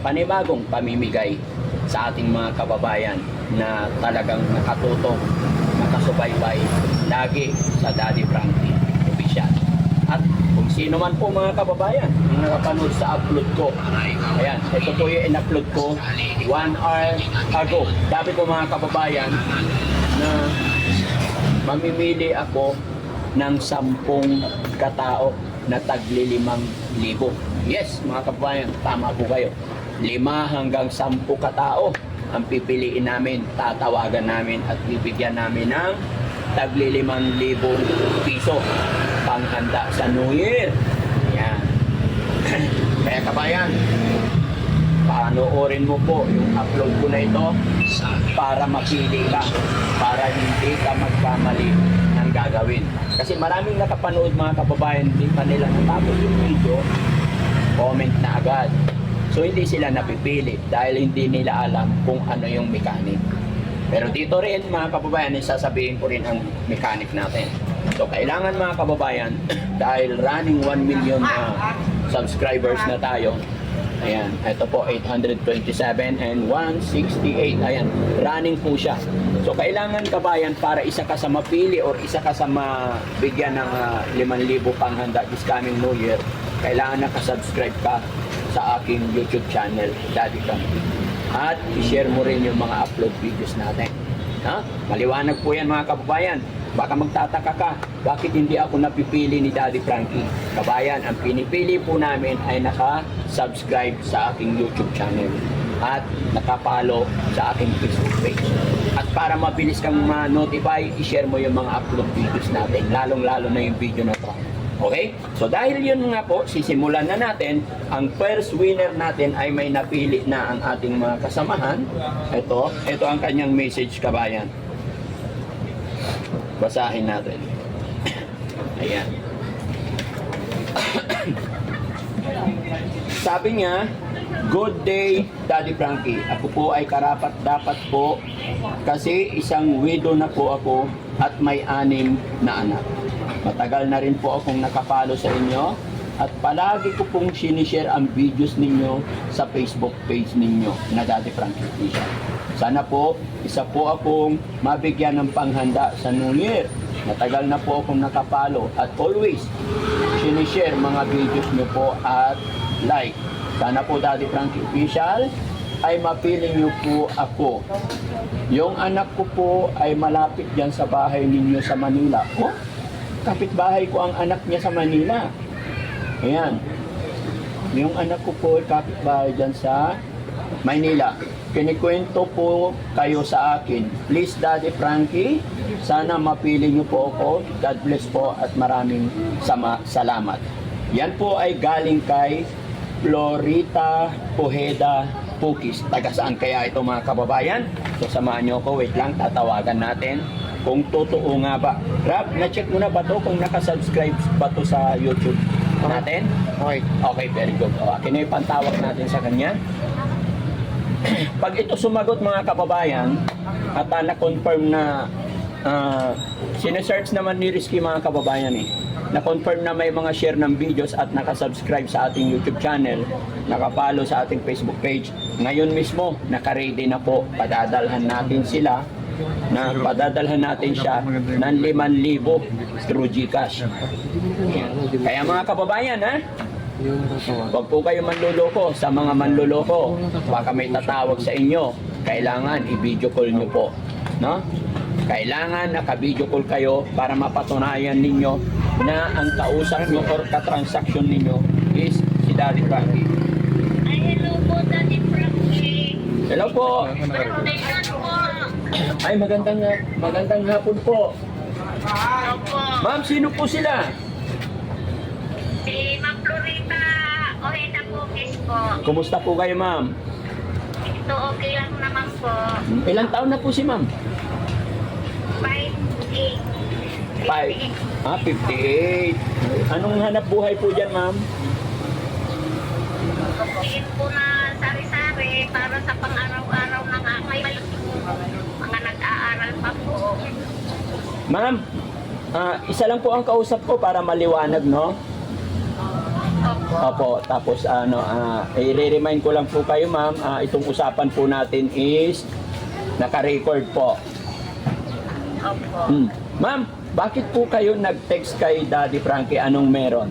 panibagong pamimigay sa ating mga kababayan na talagang nakatutok, nakasubaybay lagi sa Daddy Frankie Official. At kung sino man po mga kababayan yung nakapanood sa upload ko, ayan, ito po yung in-upload ko 1 hour ago. Sabi ko mga kababayan na mamimili ako ng 10 katao na tagli 5,000. Yes, mga kababayan, tama po kayo. 5 hanggang 10 katao ang pipiliin namin, tatawagan namin at bibigyan namin ng tagli 5,000 piso panghanda sa New Year. Yan. Kaya kabayan, panoorin mo po yung upload ko na ito para mapili ka, para hindi ka magkamali ng gagawin. Kasi maraming nakapanood mga kababayan, hindi pa nila natapos yung video, comment na agad. So hindi sila napipili dahil hindi nila alam kung ano yung mechanic. Pero dito rin mga kababayan, sasabihin ko rin ang mechanic natin. So kailangan mga kababayan, dahil running 1 million subscribers na tayo, ayan, ito po 827 and 168, ayan, running po siya. So kailangan kabayan, para isa ka sa mapili or isa ka sa mabigyan ng 5,000 panghanda this coming New Year, kailangan nakasubscribe ka sa aking YouTube channel, Daddy Frankie. At i-share mo rin yung mga upload videos natin. Ha? Maliwanag po yan mga kababayan. Baka magtataka ka, bakit hindi ako napipili ni Daddy Frankie? Kabayan, ang pinipili po namin ay naka-subscribe sa aking YouTube channel at nakapalo sa aking Facebook page. At para mabilis kang ma-notify, i-share mo yung mga upload videos natin, lalong-lalo na yung video na to. Okay? So dahil yun nga po, sisimulan na natin. Ang first winner natin ay may napili na ang ating mga kasamahan. Ito ang kanyang message kabayan. Basahin natin. Ayan. Sabi niya, "Good day, Daddy Frankie. Ako po ay karapat-dapat po kasi isang widow na po ako at may 6 na anak. Matagal na rin po akong nakapalo sa inyo at palagi ko pong sinishare ang videos ninyo sa Facebook page ninyo na Daddy Frankie Official. Sana po, isa po akong mabigyan ng panghanda sa New Year. Matagal na po akong nakapalo at always sinishare mga videos nyo po at like. Sana po Daddy Frankie Official ay mapili nyo po ako. Yung anak ko po ay malapit dyan sa bahay ninyo sa Manila." Oh, kapitbahay ko ang anak niya sa Manila. Ayan. Yung anak ko po ay kapitbahay dyan sa Manila. Kinikwento po kayo sa akin. Please Daddy Frankie, sana mapili niyo po ako. God bless po at maraming salamat. Yan po ay galing kay Florita Pujeda Pukis. Taga saan kaya ito mga kababayan? So samahan niyo ako. Wait lang, tatawagan natin kung totoo nga ba. Rab, na-check mo na ba to kung nakasubscribe ba to sa YouTube natin? Okay. Okay, very good. O, akin na yung pantawag natin sa kanya. Pag ito sumagot mga kababayan at na-confirm na sinesearch naman ni Rizky mga kababayan na-confirm na may mga share ng videos at nakasubscribe sa ating YouTube channel, nakapalo sa ating Facebook page, ngayon mismo naka-ready na po, padadalhan natin sila siya ng 5,000 through GCash. Kaya mga kababayan, huwag po kayo manluloko. Sa mga manluloko, baka may tatawag sa inyo, kailangan i-video call nyo po, no? Kailangan naka-video call kayo para mapatunayan ninyo na ang kausap nyo or katransaksyon ninyo is si Daddy Frankie. Hello po, Daddy Frankie. Hello po. Ay, magandang hapon po. Opo. Ma'am, sino po sila? Si Ma'am Florita Ojeda Pukis po. Kumusta po kayo, ma'am? Ito okay lang naman po. Ilang taon na po si ma'am? 58. 58. Anong hanap buhay po dyan, ma'am? Tingin po na sari-sari para sa pang-araw-araw ng may mga nag-aaral pa po. Ma'am, isa lang po ang kausap ko para maliwanag, no? Opo. Opo, tapos i-remind ko lang po kayo ma'am, itong usapan po natin is naka-record po. Opo. Ma'am, bakit po kayo nag-text kay Daddy Frankie? Anong meron?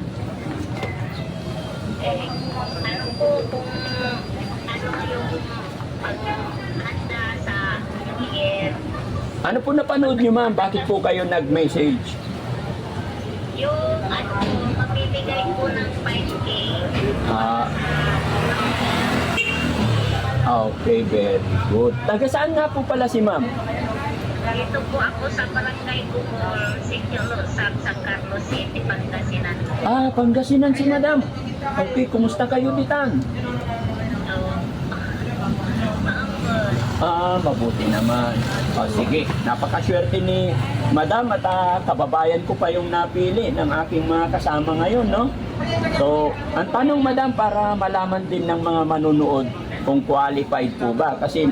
Ano po kung ano yung paghanda sa New Year? Ano po napanood niyo ma'am? Bakit po kayo nag-message? Yung mamimigay po ng 5K. Ah, okay, very good. Taga saan nga po pala si ma'am? Dito po ako sa Barangay Bumol, Sitio Losab, San Carlos City, Pangasinan. Pangasinan si madam. Okay, kumusta kayo ditan? So, maambos. Mabuti naman. Sige, napakaswerte ni madam at kababayan ko pa yung napili ng aking mga kasama ngayon, no? So, ang tanong madam para malaman din ng mga manunood kung qualified po ba kasi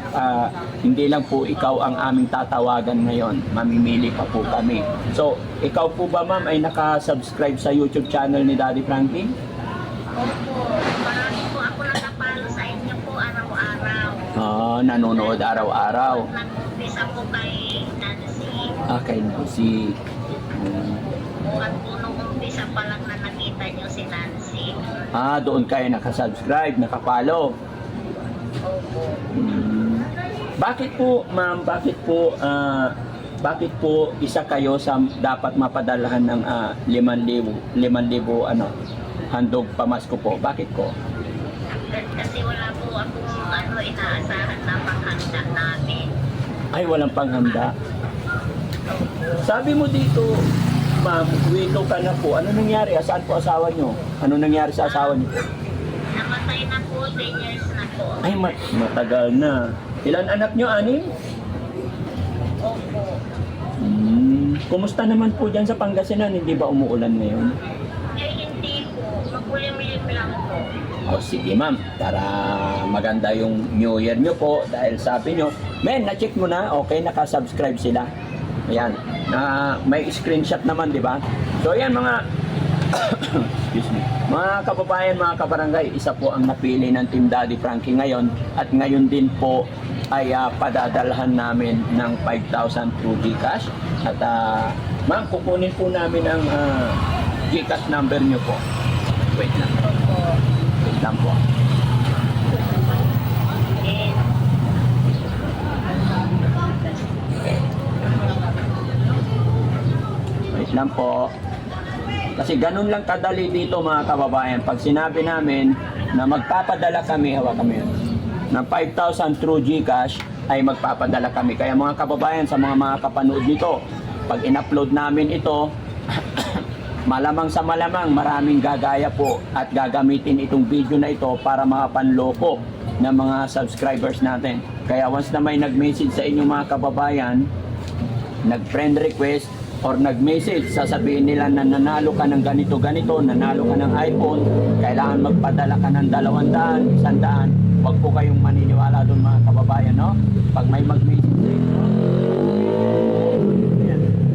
hindi lang po ikaw ang aming tatawagan ngayon, mamimili pa po kami. So, ikaw po ba ma'am ay naka-subscribe sa YouTube channel ni Daddy Frankie? Opo, marami po ako nakapalo sa inyo po araw-araw. Nanonood araw-araw. Nag-umpisa po kay Nancy. Kay Nancy. At po nung umpisa pa lang na nakita niyo si Nancy. Doon kayo nakasubscribe, nakapalo. Opo. Bakit po, ma'am, bakit po isa kayo sa dapat mapadalahan ng 5,000 handog pamasko po? Bakit po? Kasi wala po akong inaasahan na panghanda namin. Ay, walang panghanda. Sabi mo dito, ma'am, widow ka na po. Ano nangyari? Saan po asawa nyo? Ano nangyari sa asawa nyo? Namatay na po, 10 years na po. Ay, matagal na. Ilan anak nyo, anim? Opo. Kumusta naman po dyan sa Pangasinan? Hindi ba umuulan ngayon? Hindi po. Makulimlim lang po. Sige ma'am, para maganda yung New Year nyo po dahil sabi nyo, men, na-check mo na, okay, nakasubscribe sila. Ayan, may screenshot naman, di ba? So ayan mga, excuse me, mga kababayan, mga kabarangay, isa po ang napili ng Team Daddy Frankie ngayon at ngayon din po ay padadalhan namin ng 5,000 through GCash at ma'am, kukunin po namin ang GCash number nyo po. Wait lang. Opo. Wait lang po. Wait lang po. Kasi ganun lang kadali dito mga kababayan. Pag sinabi namin na magpapadala kami, hawak kami yun, ng 5,000 through GCash, ay magpapadala kami. Kaya mga kababayan, sa mga kapanood nito, pag in-upload namin ito, malamang sa malamang maraming gagaya po at gagamitin itong video na ito para makapanloko ng mga subscribers natin. Kaya once na may nag-message sa inyo mga kababayan, nag-friend request or nag-message, sasabihin nila na nanalo ka ng ganito-ganito, nanalo ka ng iPhone, kailangan magpadala ka ng 200, 100. Huwag po kayong maniniwala doon mga kababayan, no? Pag may mag-message sa inyo,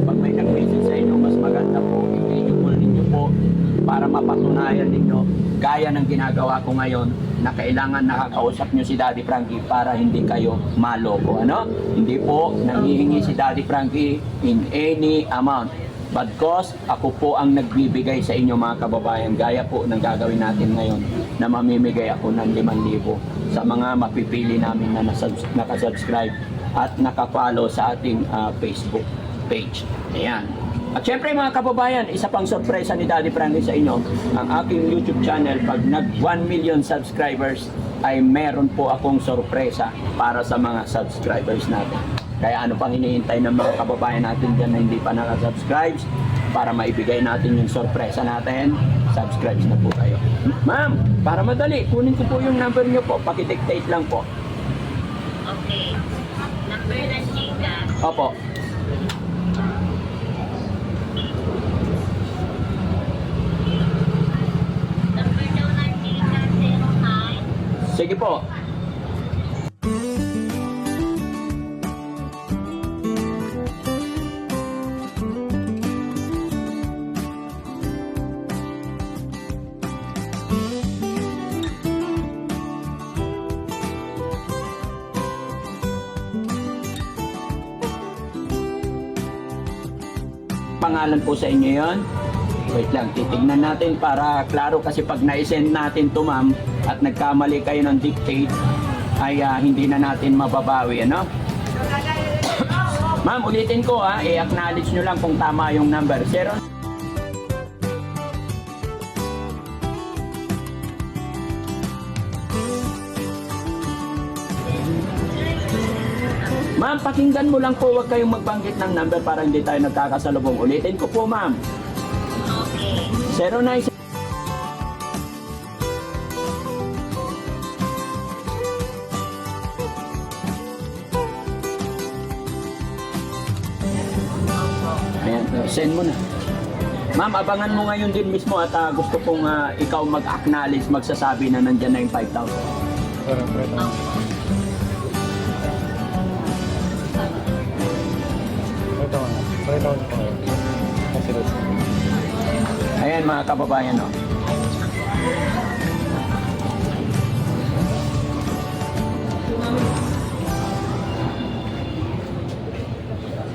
pag may nag-message sa inyo, mas maganda po, i-video call ninyo po para mapatunayan ninyo, gaya ng ginagawa ko ngayon, na kailangan nakakausap nyo si Daddy Frankie para hindi kayo maloko. Ano? Hindi po nanghihingi si Daddy Frankie in any amount. But cause ako po ang nagbibigay sa inyo mga kababayan, gaya po ng gagawin natin ngayon na mamimigay ako ng 5,000 sa mga mapipili namin na nakasubscribe at nakafollow sa ating Facebook page. Ayan. At syempre mga kababayan, isa pang sorpresa ni Daddy Frankie sa inyo, ang aking YouTube channel, pag nag 1 million subscribers, ay meron po akong sorpresa para sa mga subscribers natin. Kaya ano pang hinihintay ng mga kababayan natin dyan na hindi pa nakasubscribe, para maibigay natin yung sorpresa natin, subscribe na po kayo. Ma'am, para madali, kunin ko po yung number nyo po, pakidictate lang po. Okay. Number ng GCash. Opo. Number daw ng GCash 09. Sige po. pangalan po sa inyo yon? Wait lang, titignan natin para klaro kasi pag na-send natin to ma'am at nagkamali kayo ng dictate ay hindi na natin mababawi, ano? Ma'am, ulitin ko i-acknowledge nyo lang kung tama yung number. 0. Ma'am, pakinggan mo lang po, huwag kayong magbanggit ng number para hindi tayo nagkakasalubong. Ulitin ko po, ma'am. Okay. 09. Ayan, send mo na. Ma'am, abangan mo ngayon din mismo at gusto kong ikaw mag-acknowledge, magsasabi na nandyan na yung 5,000. Ayan mga kababayan, no?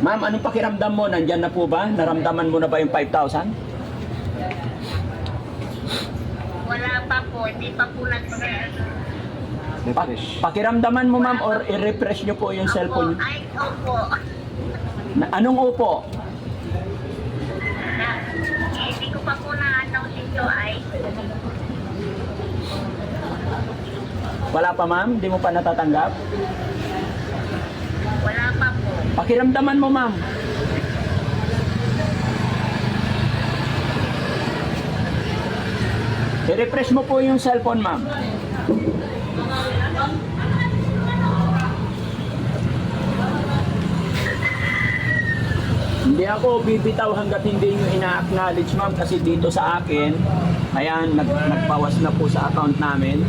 Ma'am, anong pakiramdam mo? Nandyan na po ba? Naramdaman mo na ba yung 5,000? Wala pa po, hindi pa po nag-send. Pakiramdaman mo ma'am or i-refresh nyo po yung cellphone nyo? Ay, opo. Anong upo? Hindi ko pa po na-ano dito ay. Wala pa ma'am? Hindi mo pa natatanggap? Wala pa po. Pakiramdaman mo ma'am. I-refresh mo po yung cellphone ma'am. Hindi ako bibitaw hanggat hindi nyo ina-acknowledge ma'am kasi dito sa akin, ayan, nagbawas na po sa account namin.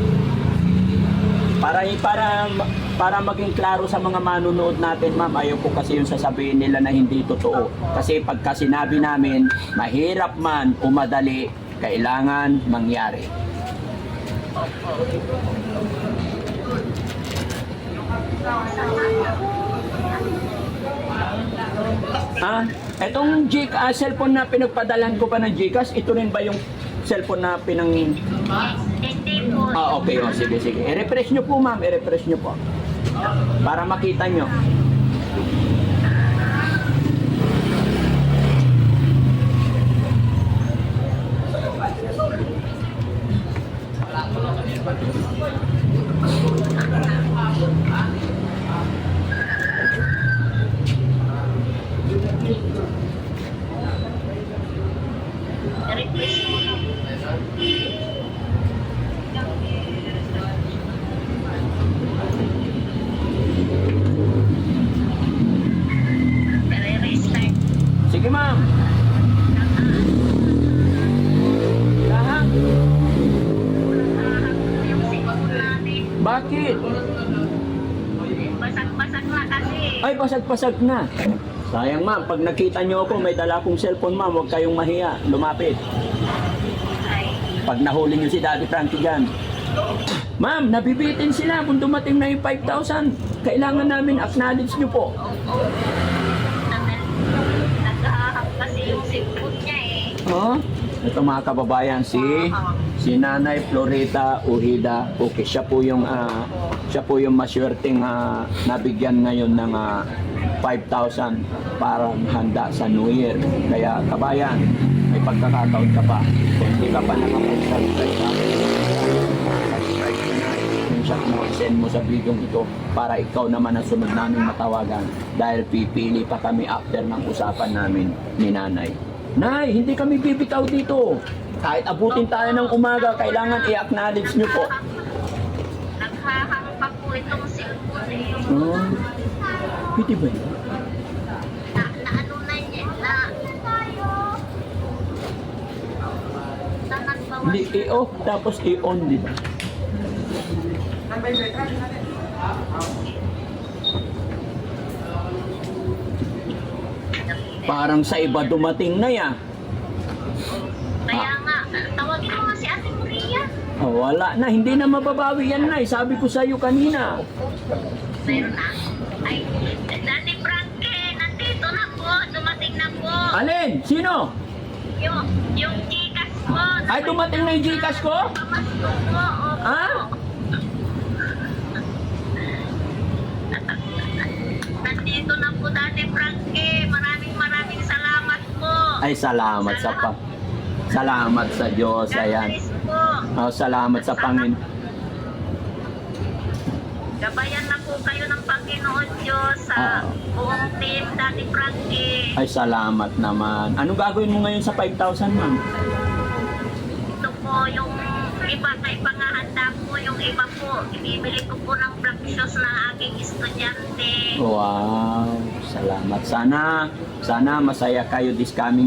Para maging klaro sa mga manunood natin ma'am, ayaw po kasi yung sasabihin nila na hindi totoo. Kasi pagka sinabi namin, mahirap man o madali, kailangan mangyari. Etong cellphone na pinagpadalan ko pa ng Gcash, ito rin ba yung cellphone na Hindi po. Okay, sige. I-refresh nyo po ma'am, i-refresh nyo po. Para makita nyo. Request mo na. Restart. Sige ma'am. Lahat. Yung cellphone namin, Bakit? basag-basag na kasi. Ay, pasag-pasag na. Sayang ma'am, pag nakita nyo ako, may dala akong cellphone ma'am, huwag kayong mahiya, lumapit. Ay, Pag nahuli nyo si Daddy Frankie dyan. Ma'am, nabibitin sila kung dumating na yung 5,000. Kailangan namin acknowledge nyo po. nag-ahap kasi yung cellphone niya eh. Oh, ito mga kababayan, si Nanay Florita Ujida. Okay, siya po yung maswerteng nabigyan ngayon ng 5,000 para handa sa New Year. Kaya kabayan, may pagkakataon ka pa. Kung hindi ka pa nakapag-subscribe sa akin, subscribe ka na. Screenshot mo, send mo sa video ito para ikaw naman ang sunod namin matawagan dahil pipili pa kami after ng usapan namin ni Nanay. Nay, hindi kami bibitaw dito. Kahit abutin tayo ng umaga, kailangan i-acknowledge nyo po. Naghahang pa po itong cellphone eh. Oh, pwede ba yun? Na ano na niya, na bawas. Hindi, i-off tapos i-on, di ba? Parang sa iba dumating na yan. Kaya nga, tawagin mo nga si Ate Maria. Oh, wala na, hindi na mababawi yan na. Sabi ko sa iyo kanina. Meron na. Ay, Daddy Frankie, nandito na po, dumating na po. Alin? Sino? Yung Gcash po. Ay, dumating na yung Gcash ko? Pamasko po. Opo. Ha? Nandito na po Daddy Frankie. Maraming salamat po. Ay, salamat sa salamat sa Diyos. God Ayan. bless po. Oh, salamat sa Panginoon. Gabayan na po kayo ng Panginoon Diyos sa buong team Daddy Frankie. Ay, salamat naman. Anong gagawin mo ngayon sa 5,000, ma'am? Ito po yung iba kay pangahanda po. Yung iba po, ibibili ko po ng black shoes ng aking estudyante. Wow, salamat. Sana masaya kayo this coming